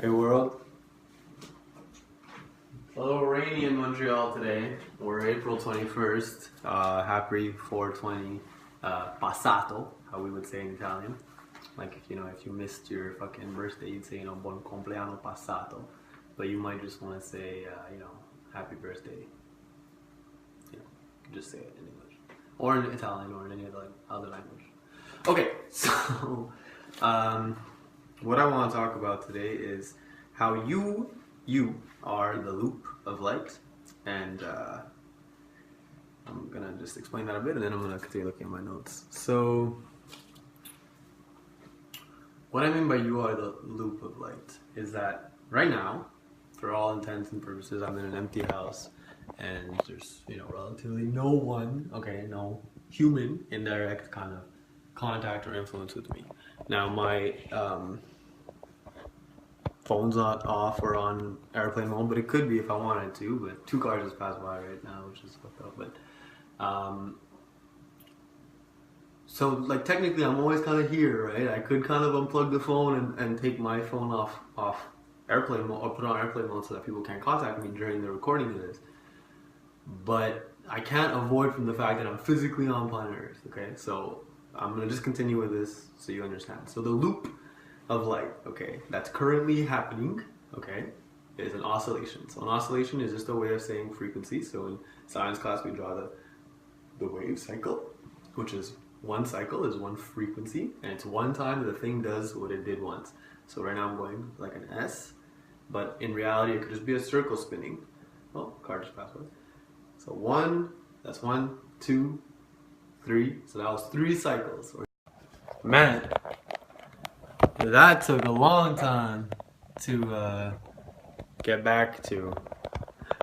Hey world. A little rainy in Montreal today. We're April 21st. Happy 420 passato, how we would say in Italian. Like if you missed your fucking birthday, you'd say, buon compleanno passato. But you might just want to say, happy birthday. You can just say it in English. Or in Italian or in any other language. Okay, so what I want to talk about today is how you are the loop of light, and I'm gonna just explain that a bit, and then I'm gonna continue looking at my notes. So, what I mean by you are the loop of light is that right now, for all intents and purposes, I'm in an empty house, and there's relatively no human in direct kind of contact or influence with me. Now my phone's not off or on airplane mode, but it could be if I wanted to. But 2 cars just passed by right now, which is fucked up. But so like technically, I'm always kind of here, right? I could kind of unplug the phone and take my phone off airplane mode, or put it on airplane mode so that people can't contact me during the recording of this. But I can't avoid from the fact that I'm physically on planet Earth. Okay, so I'm gonna just continue with this so you understand. So the loop of light, okay, that's currently happening, okay, is an oscillation. So an oscillation is just a way of saying frequency. So in science class we draw the wave cycle, which is one cycle is one frequency, and it's one time that the thing does what it did once. So right now I'm going like an S, but in reality it could just be a circle spinning. Oh, car just passed by. So that's 1, 2, 3. So that was 3 cycles. Man, that took a long time to get back to.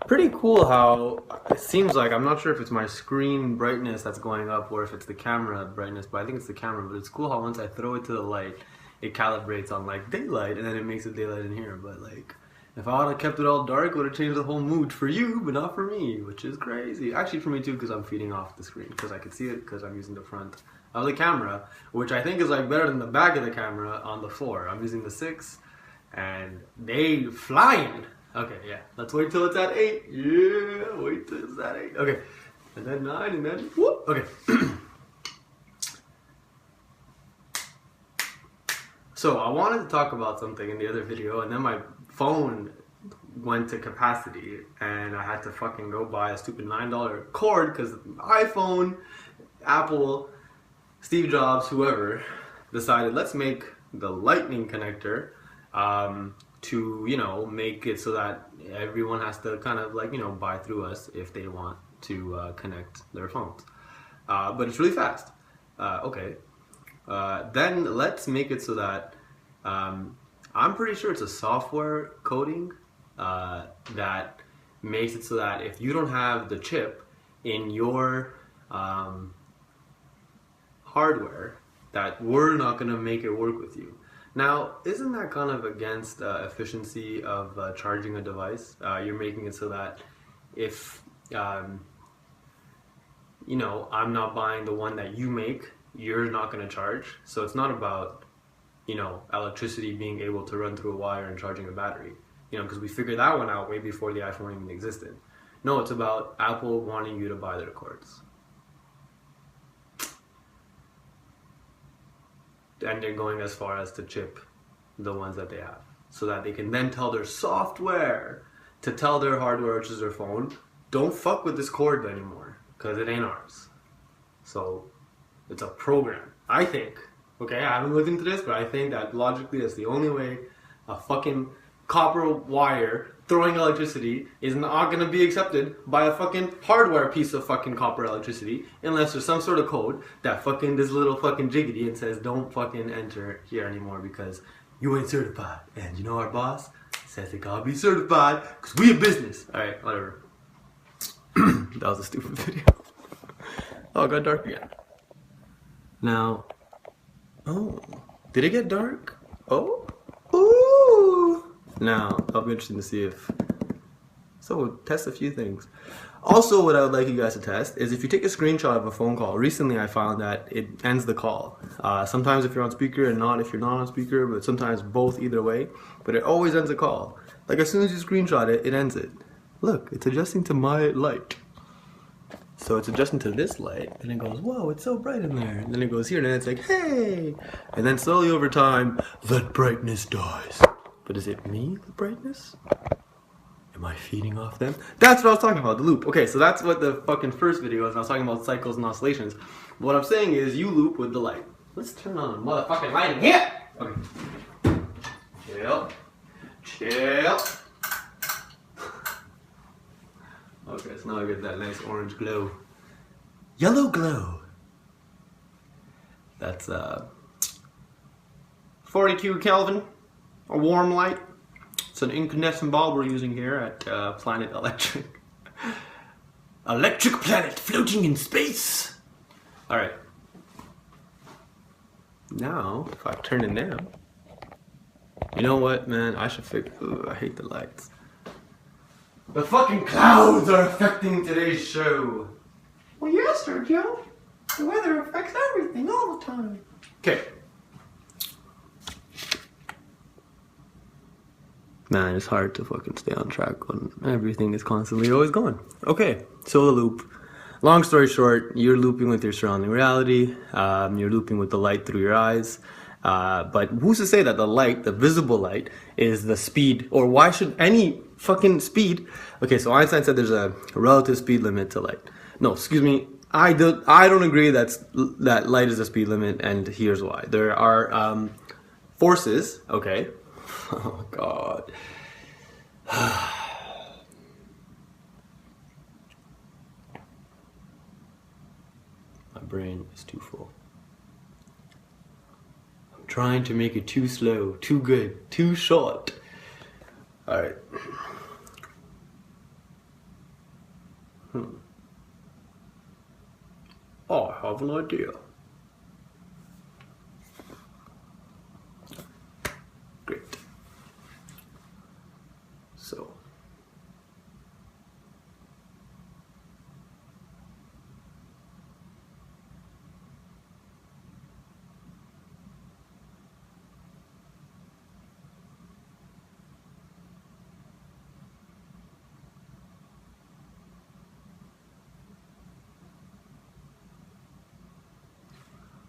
Pretty cool how it seems like, I'm not sure if it's my screen brightness that's going up or if it's the camera brightness, but I think it's the camera. But it's cool how once I throw it to the light, it calibrates on like daylight, and then it makes it daylight in here. But like, if I would have kept it all dark, it would have changed the whole mood for you, but not for me, which is crazy. Actually for me too, because I'm feeding off the screen, because I can see it, because I'm using the front of the camera, which I think is like better than the back of the camera on the 4. I'm using the 6, and they flying. Okay, yeah, let's wait till it's at 8. Yeah, wait till it's at 8. Okay, and then 9, and then whoop. Okay. So I wanted to talk about something in the other video, and then my phone went to capacity, and I had to fucking go buy a stupid $9 cord because iPhone, Apple, Steve Jobs, whoever, decided let's make the lightning connector to make it so that everyone has to kind of like buy through us if they want to connect their phones. But it's really fast. Okay. Then let's make it so that I'm pretty sure it's a software coding that makes it so that if you don't have the chip in your hardware, that we're not going to make it work with you. Now, isn't that kind of against efficiency of charging a device? You're making it so that if I'm not buying the one that you make, you're not going to charge. So it's not about electricity being able to run through a wire and charging a battery, because we figured that one out way before the iPhone even existed. No, it's about Apple wanting you to buy their cords. And they're going as far as to chip the ones that they have, so that they can then tell their software to tell their hardware, which is their phone, don't fuck with this cord anymore, because it ain't ours. So it's a program, I think. Okay, I haven't looked into this, but I think that logically that's the only way a fucking copper wire throwing electricity is not going to be accepted by a fucking hardware piece of fucking copper electricity, unless there's some sort of code that fucking this little fucking jiggity and says don't fucking enter here anymore because you ain't certified. And our boss says it gotta be certified because we a business. Alright, whatever. That was a stupid video. Oh, it got dark again. Now, oh, did it get dark? Oh, ooh. Now, I'll be interested to see if, so we'll test a few things. Also, what I would like you guys to test is if you take a screenshot of a phone call. Recently I found that it ends the call. Sometimes if you're on speaker and not if you're not on speaker, but sometimes both either way. But it always ends a call. Like as soon as you screenshot it, it ends it. Look, it's adjusting to my light. So it's adjusting to this light, and it goes, whoa, it's so bright in there. And then it goes here, and then it's like, hey! And then slowly over time, that brightness dies. But is it me, the brightness? Am I feeding off them? That's what I was talking about, the loop. Okay, so that's what the fucking first video was. I was talking about cycles and oscillations. What I'm saying is, you loop with the light. Let's turn on a motherfucking light in here! Okay. Chill. Chill. Okay, so now I get that nice orange glow. Yellow glow. That's 42 Kelvin, a warm light. It's an incandescent bulb we're using here at Planet Electric. Electric planet floating in space. Alright. Now, if I turn it down, you know what, man? I should fix. Ugh, I hate the lights. The fucking clouds are affecting today's show. Well, yes, Sergio. The weather affects everything all the time. Okay. Man, it's hard to fucking stay on track when everything is constantly always going. Okay, so the loop. Long story short, you're looping with your surrounding reality. You're looping with the light through your eyes. But who's to say that the light, the visible light, is the speed, or why should any fucking speed? Okay, so Einstein said there's a relative speed limit to light. No, excuse me, I don't agree that light is a speed limit, and here's why. There are forces, okay? Oh God. My brain is too full. Trying to make it too slow, too good, too short. Alright. I have an idea. Great. So.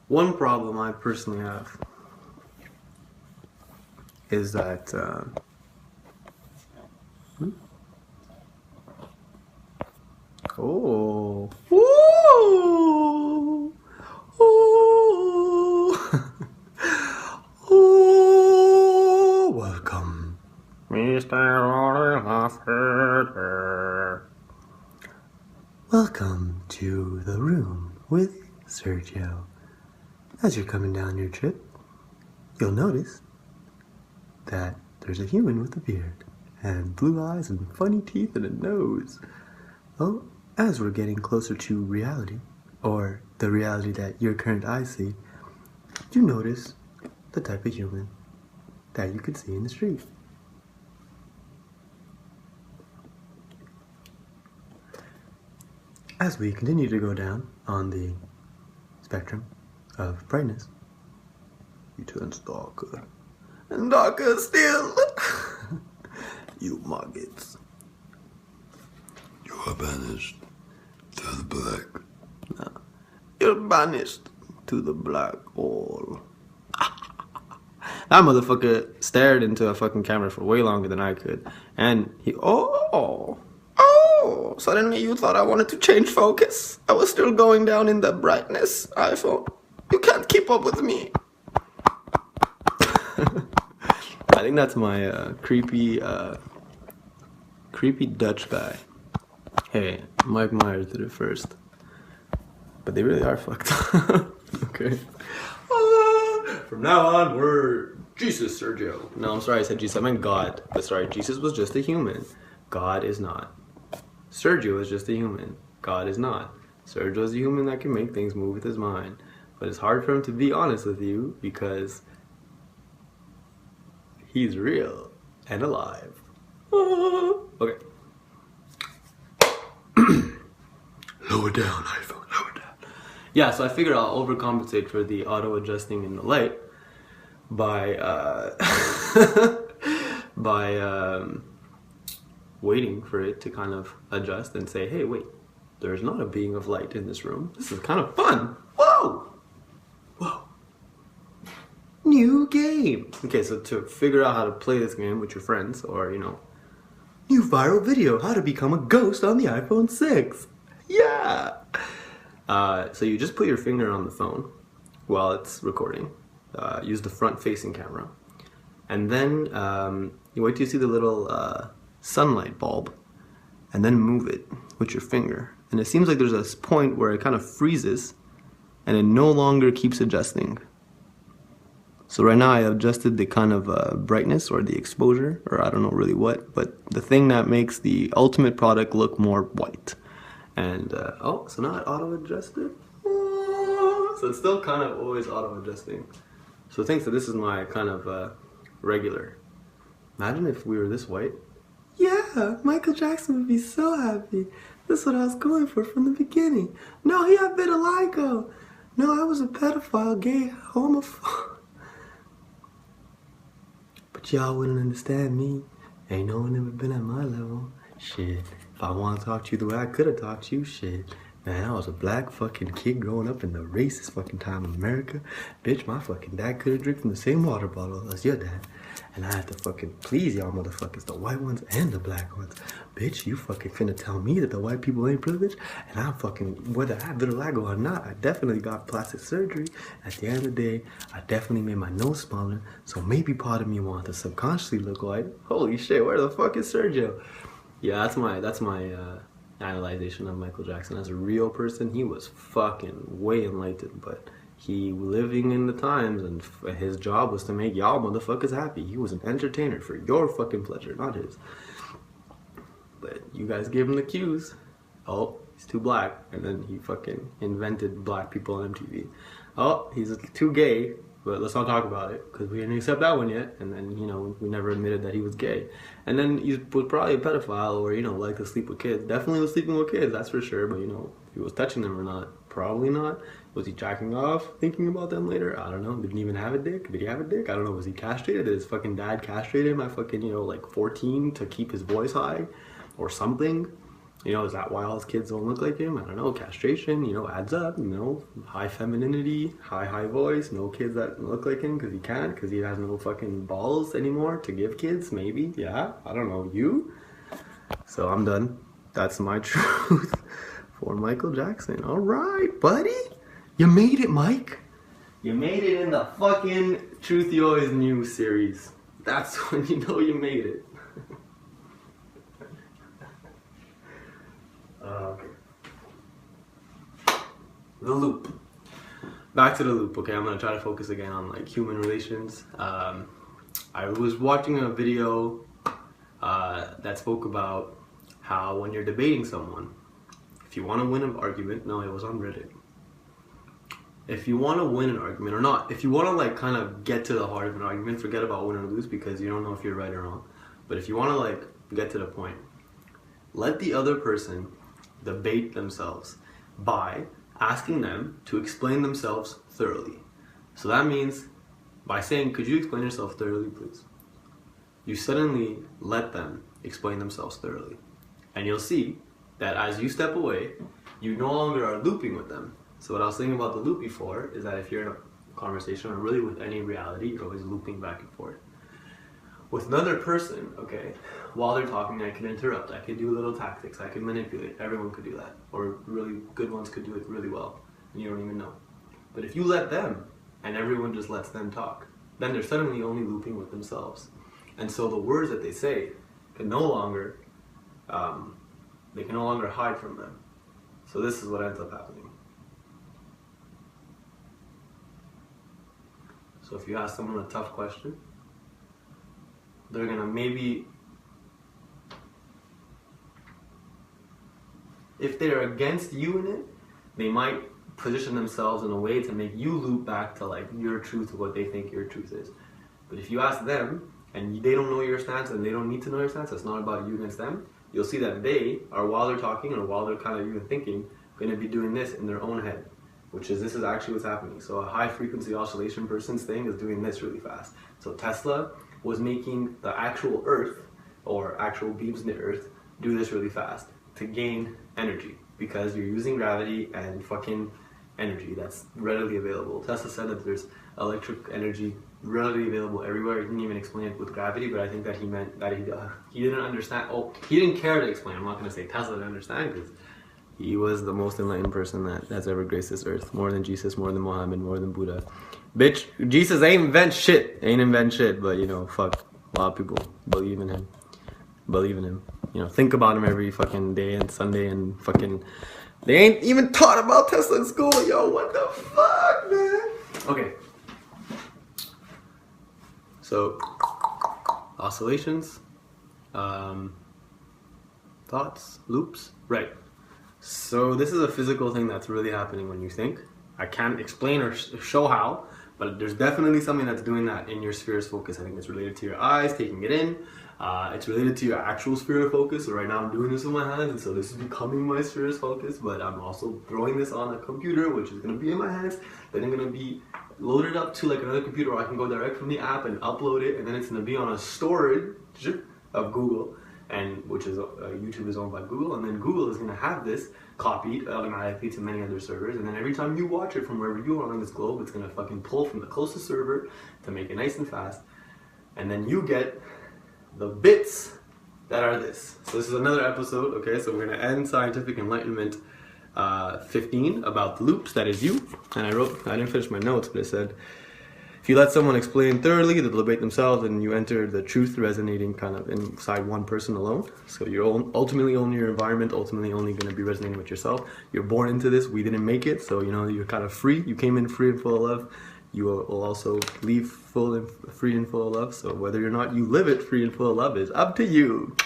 One problem I personally have is that oh, ooh, ooh, ooh, welcome, Mr. Welcome to the room with Sergio. As you're coming down your trip, you'll notice that there's a human with a beard and blue eyes and funny teeth and a nose. Well, as we're getting closer to reality, or the reality that your current eyes see, you notice the type of human that you could see in the street. As we continue to go down on the spectrum of brightness, he turns darker and darker still. You maggots. You are banished to the black. No, you're banished to the black hole. That motherfucker stared into a fucking camera for way longer than I could, and he suddenly you thought I wanted to change focus. I was still going down in the brightness. iPhone, you can't keep up with me. I think that's my creepy Dutch guy. Hey, Mike Myers did it first, but they really are fucked up. Okay. From now on, we're Jesus, Sergio. No, I'm sorry, I said Jesus. I meant God. But sorry, Jesus was just a human. God is not. Sergio is just a human. God is not. Sergio is a human that can make things move with his mind. But it's hard for him to be honest with you because he's real and alive. Okay. Lower down, iPhone. Lower down. Yeah, so I figured I'll overcompensate for the auto adjusting in the light by by waiting for it to kind of adjust and say, hey, wait, there's not a being of light in this room. This is kind of fun. Whoa! Whoa. New game. Okay, so to figure out how to play this game with your friends, or, you know, new viral video, how to become a ghost on the iPhone 6. Yeah! So you just put your finger on the phone while it's recording. Use the front-facing camera. And then you wait till you see the little sunlight bulb, and then move it with your finger. And it seems like there's a point where it kind of freezes, and it no longer keeps adjusting. So right now I adjusted the kind of brightness or the exposure, or I don't know really what, but the thing that makes the ultimate product look more white. And, oh, so now it auto-adjusted. So it's still kind of always auto-adjusting. So think that this is my kind of regular. Imagine if we were this white. Yeah, Michael Jackson would be so happy. That's what I was going for from the beginning. No, he had vitiligo. No, I was a pedophile, gay, homophobe. But y'all wouldn't understand me. Ain't no one ever been at my level. Shit, if I want to talk to you the way I could have talked to you, shit. Man, I was a black fucking kid growing up in the racist fucking time in America. Bitch, my fucking dad could have drank from the same water bottle as your dad. And I had to fucking please y'all motherfuckers, the white ones and the black ones. Bitch, you fucking finna tell me that the white people ain't privileged? And I'm fucking, whether I have vitiligo or not, I definitely got plastic surgery. At the end of the day, I definitely made my nose smaller. So maybe part of me wants to subconsciously look white. Holy shit, where the fuck is Sergio? Yeah, that's my analyzation of Michael Jackson. As a real person, he was fucking way enlightened, but he living in the times, and his job was to make y'all motherfuckers happy. He was an entertainer for your fucking pleasure, not his. But you guys gave him the cues. Oh, he's too black, and then he fucking invented black people on MTV. Oh, he's too gay, but let's not talk about it, because we didn't accept that one yet. And then, you know, we never admitted that he was gay. And then he was probably a pedophile, or, you know, liked to sleep with kids. Definitely was sleeping with kids, that's for sure. But, you know, if he was touching them or not, probably not. Was he jacking off, thinking about them later? I don't know. Didn't even have a dick? Did he have a dick? I don't know. Was he castrated? Did his fucking dad castrate him at fucking, you know, like 14 to keep his voice high? Or something? You know, is that why all his kids don't look like him? I don't know. Castration, you know, adds up, you know. High femininity, high voice. No kids that look like him because he can't, because he has no fucking balls anymore to give kids, maybe. Yeah, I don't know. You? So I'm done. That's my truth for Michael Jackson. All right, buddy. You made it, Mike. You made it in the fucking Truth You Always Knew series. That's when you know you made it. Okay. The loop. Back to the loop. Okay, I'm gonna try to focus again on like human relations. I was watching a video that spoke about how when you're debating someone, if you want to win an argument, no, it was on Reddit. If you want to win an argument or not, if you want to like kind of get to the heart of an argument, forget about win or lose because you don't know if you're right or wrong. But if you want to like get to the point, let the other person debate themselves by asking them to explain themselves thoroughly. So that means by saying, could you explain yourself thoroughly, please? You suddenly let them explain themselves thoroughly. And you'll see that as you step away, you no longer are looping with them. So what I was thinking about the loop before is that if you're in a conversation or really with any reality, you're always looping back and forth. With another person, okay, while they're talking, I can interrupt, I can do little tactics, I can manipulate, everyone could do that. Or really good ones could do it really well, and you don't even know. But if you let them, and everyone just lets them talk, then they're suddenly only looping with themselves. And so the words that they say can no longer, they can no longer hide from them. So this is what ends up happening. So if you ask someone a tough question, they're gonna maybe, if they're against you in it, they might position themselves in a way to make you loop back to like your truth, what they think your truth is. But if you ask them, and they don't know your stance, and they don't need to know your stance, it's not about you against them, you'll see that they are, while they're talking, or while they're kind of even thinking, gonna be doing this in their own head. which is this is actually what's happening. So a high frequency oscillation person's thing is doing this really fast. So Tesla was making the actual Earth or actual beams in the Earth do this really fast to gain energy because you're using gravity and fucking energy that's readily available. Tesla said that there's electric energy readily available everywhere. He didn't even explain it with gravity, but I think that he meant that he didn't understand. Oh, he didn't care to explain. I'm not going to say Tesla didn't understand because he was the most enlightened person that has ever graced this earth. More than Jesus, more than Muhammad, more than Buddha. Bitch, Jesus ain't invent shit. But you know, fuck. A lot of people believe in him. You know, think about him every fucking day and Sunday and fucking... They ain't even taught about Tesla in school. Yo, what the fuck, man? Okay. So, oscillations, thoughts, loops, right. So this is a physical thing that's really happening when you think. I can't explain or show how, but there's definitely something that's doing that in your sphere of focus. I think it's related to your eyes, taking it in. It's related to your actual sphere of focus. So right now I'm doing this with my hands, and so this is becoming my sphere of focus, but I'm also throwing this on a computer, which is going to be in my hands. Then I'm going to be loaded up to like another computer where I can go direct from the app and upload it, and then it's going to be on a storage of Google, and which is YouTube is owned by Google, and then Google is going to have this copied automatically to many other servers, and then every time you watch it from wherever you are on this globe, it's going to fucking pull from the closest server to make it nice and fast, and then you get the bits that are this. So this is another episode, okay? So we're going to end Scientific Enlightenment 15 about the loops, that is you. And I didn't finish my notes, but it said, if you let someone explain thoroughly the debate themselves, and you enter the truth resonating kind of inside one person alone. So you're ultimately only your environment, ultimately only going to be resonating with yourself. You're born into this, we didn't make it, so you know, you're kind of free. You came in free and full of love. You will also leave full and free and full of love. So whether or not you live it free and full of love is up to you.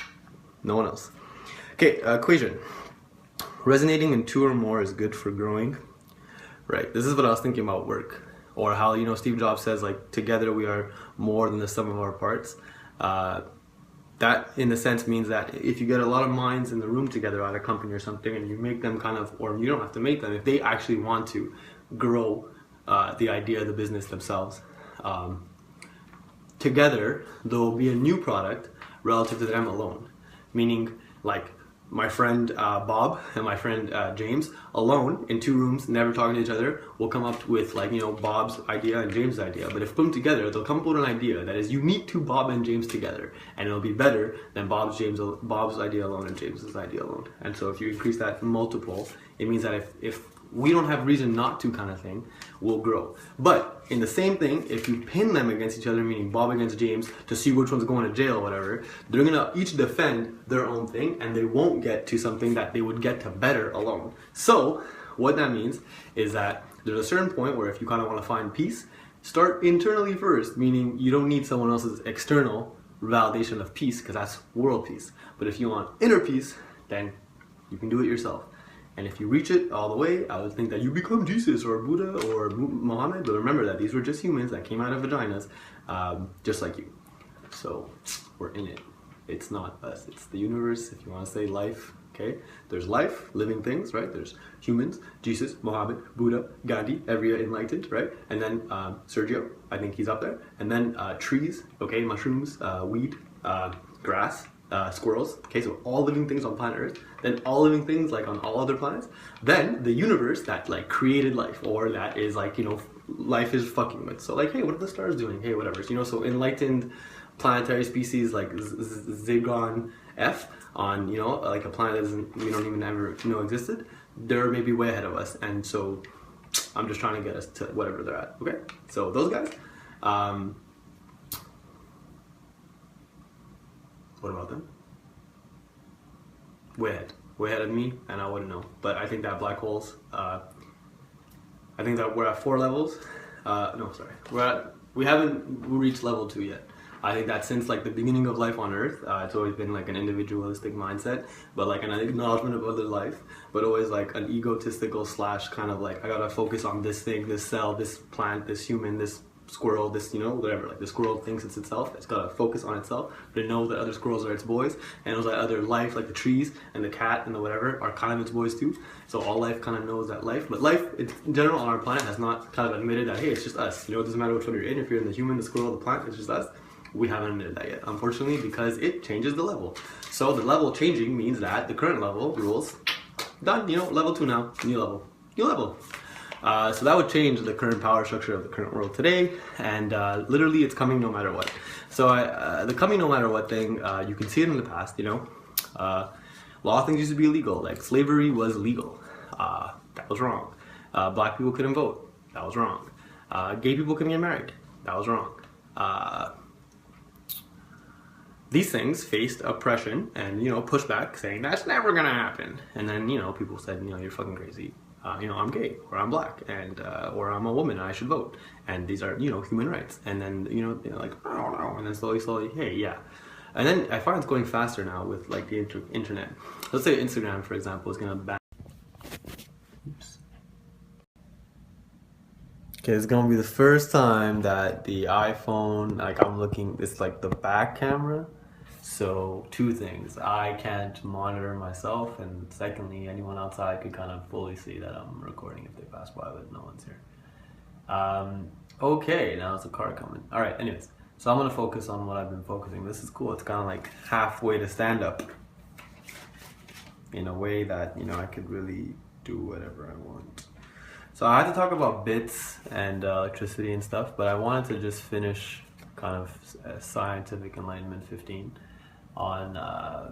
No one else. Okay, equation. Resonating in two or more is good for growing. Right, this is what I was thinking about work. Or how, you know, Steve Jobs says, like, together we are more than the sum of our parts. That, in a sense, means that if you get a lot of minds in the room together at a company or something, and you make them kind of, or you don't have to make them, if they actually want to grow the idea, the business themselves, together there will be a new product relative to them alone. Meaning, like, my friend Bob and my friend James alone in two rooms, never talking to each other, will come up with, like, you know, Bob's idea and James' idea. But if put them together, they'll come up with an idea that is unique to Bob and James together, and it'll be better than Bob's idea alone and James's idea alone. And so if you increase that multiple, it means that if we don't have reason not to, kind of thing, will grow. But in the same thing, if you pin them against each other, meaning Bob against James, to see which one's going to jail or whatever, they're going to each defend their own thing, and they won't get to something that they would get to better alone. So what that means is that there's a certain point where if you kind of want to find peace, start internally first, meaning you don't need someone else's external validation of peace, because that's world peace. But if you want inner peace, then you can do it yourself. And if you reach it all the way, I would think that you become Jesus or Buddha or Muhammad. But remember that these were just humans that came out of vaginas, just like you. So we're in it. It's not us. It's the universe, if you want to say life. Okay? There's life, living things, right? There's humans, Jesus, Muhammad, Buddha, Gandhi, every enlightened, right? And then Sergio, I think he's up there. And then trees, okay? Mushrooms, weed, grass. Squirrels, okay, so all living things on planet Earth, then all living things like on all other planets, then the universe that like created life, or that is like, you know, life is fucking with. So like, hey, what are the stars doing? Hey, whatever. So, you know, so enlightened planetary species like Zygon F on, you know, like a planet that we don't even ever know existed, they're maybe way ahead of us, and so I'm just trying to get us to whatever they're at. Okay, so those guys. What about them? Way ahead of me, and I wouldn't know. But I think that black holes, I think that we're at 4 levels. No, sorry, we haven't reached level 2 yet. I think that since like the beginning of life on Earth, it's always been like an individualistic mindset, but like an acknowledgement of other life, but always like an egotistical / kind of like, I gotta focus on this thing, this cell, this plant, this human, this squirrel, this, you know, whatever, like the squirrel thinks it's itself, it's got to focus on itself, but it knows that other squirrels are its boys, and it knows that other life, like the trees and the cat and the whatever, are kind of its boys too. So all life kind of knows that life, but life in general on our planet has not kind of admitted that, hey, it's just us, you know, it doesn't matter which one you're in, if you're in the human, the squirrel, the plant, it's just us. We haven't admitted that yet, unfortunately, because it changes the level. So the level changing means that the current level rules, done, you know, level 2 now, new level, new level. So that would change the current power structure of the current world today, and literally it's coming no matter what. So the coming no matter what thing, you can see it in the past, you know. A lot of things used to be illegal, like slavery was legal. That was wrong. Black people couldn't vote. That was wrong. Gay people couldn't get married. That was wrong. These things faced oppression and, you know, pushback, saying that's never gonna happen. And then, you know, people said, you know, you're fucking crazy. You know, I'm gay, or I'm black, and or I'm a woman, and I should vote. And these are, you know, human rights. And then, you know, they're like, I don't know. And then slowly, hey, yeah. And then I find it's going faster now with like the internet. Let's say Instagram, for example, is gonna ban. Oops. Okay, it's gonna be the first time that the iPhone, like I'm looking, it's like the back camera. So two things, I can't monitor myself, and secondly, anyone outside could kind of fully see that I'm recording if they pass by, but no one's here. Okay, now it's a car coming. All right, anyways, so I'm gonna focus on what I've been focusing. This is cool, it's kind of like halfway to stand up in a way that, you know, I could really do whatever I want. So I had to talk about bits and electricity and stuff, but I wanted to just finish kind of scientific Enlightenment 15 on, I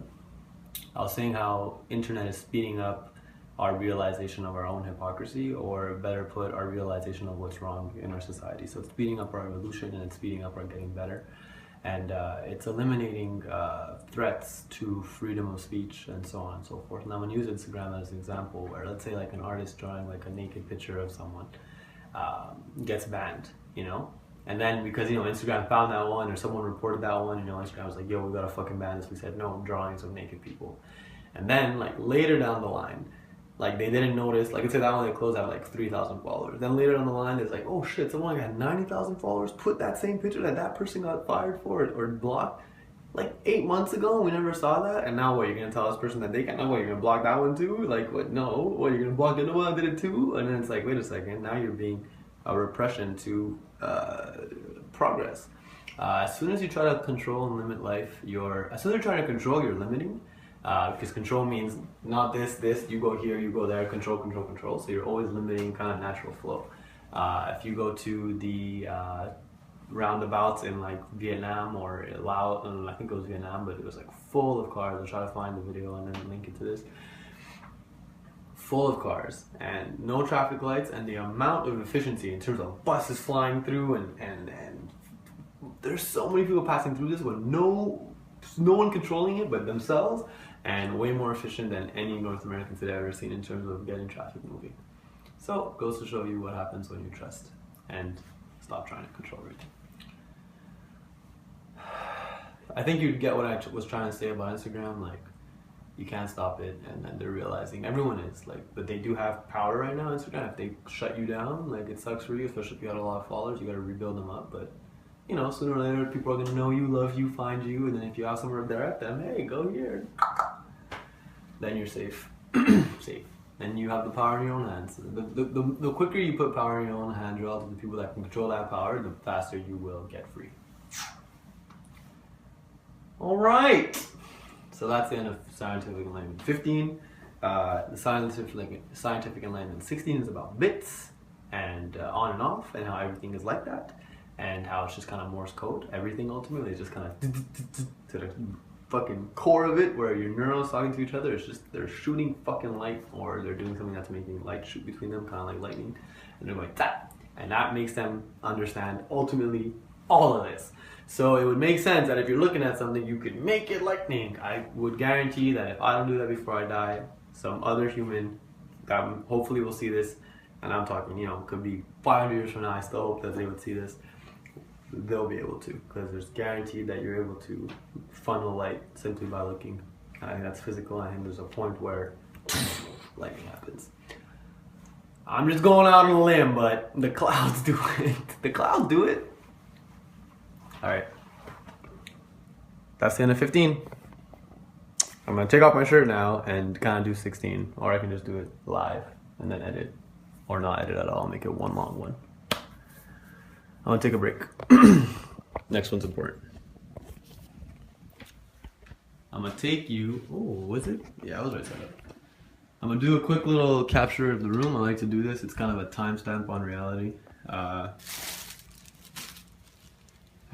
was saying how internet is speeding up our realization of our own hypocrisy, or better put, our realization of what's wrong in our society. So it's speeding up our evolution, and it's speeding up our getting better. And it's eliminating threats to freedom of speech and so on and so forth. Now I'm gonna use Instagram as an example where, let's say, like an artist drawing like a naked picture of someone gets banned, you know? And then because, you know, Instagram found that one, or someone reported that one, you know, Instagram was like, yo, we gotta fucking ban this. We said no drawings of naked people. And then like later down the line, like they didn't notice, like let's say that one they closed out like 3,000 followers. Then later down the line, it's like, oh shit, someone got 90,000 followers, put that same picture that person got fired for it or blocked like 8 months ago, and we never saw that. And now what, you're gonna tell this person that they can't, what, you're gonna block that one too? Like what, no, what, you're gonna block the other one that did it too? And then it's like, wait a second, now you're being a repression to progress. As soon as you try to control and limit life, as soon as you're trying to control, you're limiting. Because control means not this, you go here, you go there, control. So you're always limiting kind of natural flow. If you go to the roundabouts in like Vietnam or Laos, I think it was Vietnam, but it was like full of cars. I'll try to find the video and then link it to this. Full of cars and no traffic lights, and the amount of efficiency in terms of buses flying through and there's so many people passing through this with no one controlling it but themselves, and way more efficient than any North Americans had ever seen in terms of getting traffic moving. So it goes to show you what happens when you trust and stop trying to control everything. I think you'd get what I was trying to say about Instagram, like you can't stop it, and then they're realizing, everyone is like, but they do have power right now, Instagram. If they shut you down, like it sucks for you, especially if you had a lot of followers, you gotta rebuild them up, but you know, sooner or later people are gonna know you, love you, find you, and then if you have somewhere there at them, hey, go here, then you're safe. Safe. And you have the power in your own hands. The quicker you put power in your own hands relative to the people that can control that power, the faster you will get free. All right. So that's the end of Scientific Enlightenment 15. The Scientific Enlightenment 16 is about bits and on and off, and how everything is like that, and how it's just kind of Morse code. Everything ultimately is just kind of to the fucking core of it, where your neurons talking to each other. It's just they're shooting fucking light, or they're doing something that's making light shoot between them, kind of like lightning, and they're going tap, and that makes them understand ultimately all of this. So it would make sense that if you're looking at something, you could make it lightning. I would guarantee that if I don't do that before I die, some other human that hopefully will see this, and I'm talking, you know, could be 500 years from now, I still hope that they would see this, they'll be able to, because there's guaranteed that you're able to funnel light simply by looking. I think that's physical. I think there's a point where lightning happens. I'm just going out on a limb, but the clouds do it. The clouds do it. All right. That's the end of 15. I'm gonna take off my shirt now and kind of do 16, or I can just do it live and then edit, or not edit at all, make it one long one. I'm gonna take a break. Next one's important. I'm gonna take you, oh, was it? Yeah, I was right set up. I'm gonna do a quick little capture of the room. I like to do this. It's kind of a timestamp on reality.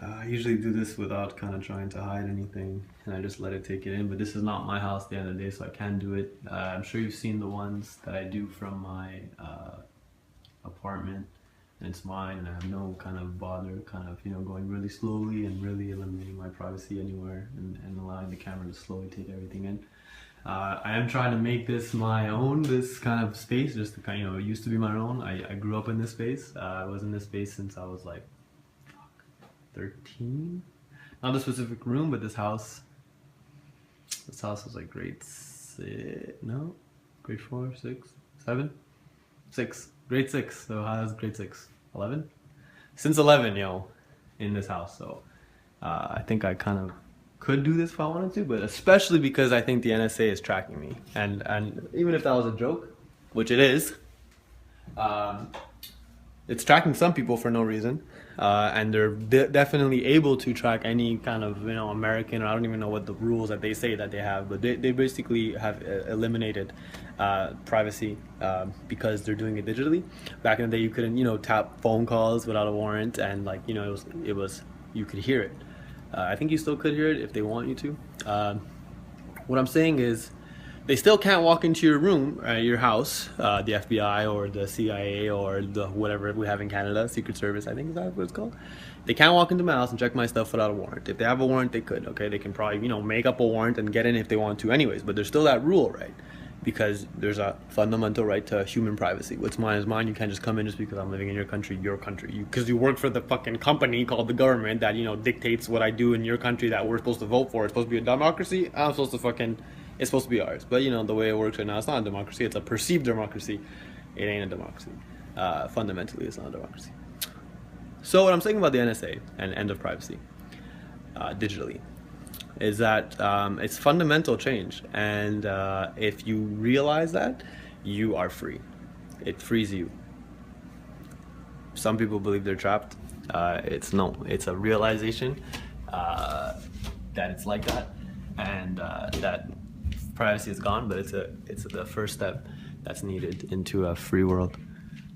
I usually do this without kind of trying to hide anything, and I just let it take it in, but this is not my house at the end of the day, so I can do it. I'm sure you've seen the ones that I do from my apartment, and it's mine, and I have no kind of bother kind of, you know, going really slowly and really eliminating my privacy anywhere, and allowing the camera to slowly take everything in. I am trying to make this my own, this kind of space, just to kind of, you know, it used to be my own. I grew up in this space. I was in this space since I was like 13. Not the specific room, but this house. This house was like grade 4, 6, 7, 6. Grade 6. So how was grade 6? 11? Since 11, yo, in this house. So I think I kind of could do this if I wanted to, but especially because I think the NSA is tracking me. And even if that was a joke, which it is, it's tracking some people for no reason. And they're definitely able to track any kind of, you know, American, or I don't even know what the rules that they say that they have, but they basically have eliminated privacy because they're doing it digitally. Back in the day, you couldn't, you know, tap phone calls without a warrant, and like, you know, it was you could hear it. I think you still could hear it if they want you to. What I'm saying is, they still can't walk into your room, your house, the FBI or the CIA or the whatever we have in Canada, Secret Service, I think is that what it's called. They can't walk into my house and check my stuff without a warrant. If they have a warrant, they could. Okay, they can probably, you know, make up a warrant and get in if they want to, anyways. But there's still that rule, right? Because there's a fundamental right to human privacy. What's mine is mine. You can't just come in just because I'm living in your country, because you work for the fucking company called the government that, you know, dictates what I do in your country that we're supposed to vote for. It's supposed to be a democracy. I'm supposed to fucking. It's supposed to be ours, but you know the way it works right now, it's not a democracy. It's a perceived democracy. It ain't a democracy. Fundamentally, it's not a democracy. So what I'm saying about the NSA and end of privacy digitally is that it's fundamental change, and if you realize that, you are free. It frees you. Some people believe they're trapped. It's a realization that it's like that, and that privacy is gone, but it's the first step that's needed into a free world.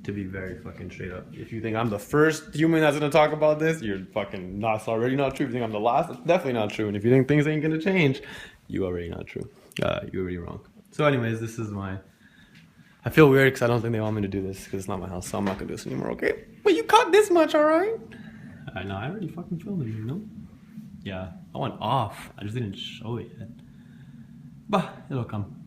To be very fucking straight up, if you think I'm the first human that's gonna talk about this, you're fucking not. It's already not true. If you think I'm the last, it's definitely not true. And if you think things ain't gonna change, you already not true. You're already wrong. So, anyways, this is my. I feel weird because I don't think they want me to do this because it's not my house, so I'm not gonna do this anymore. Okay? But you caught this much, all right? I know. I already fucking filmed it, you know. Yeah, I went off. I just didn't show it yet. But it'll come.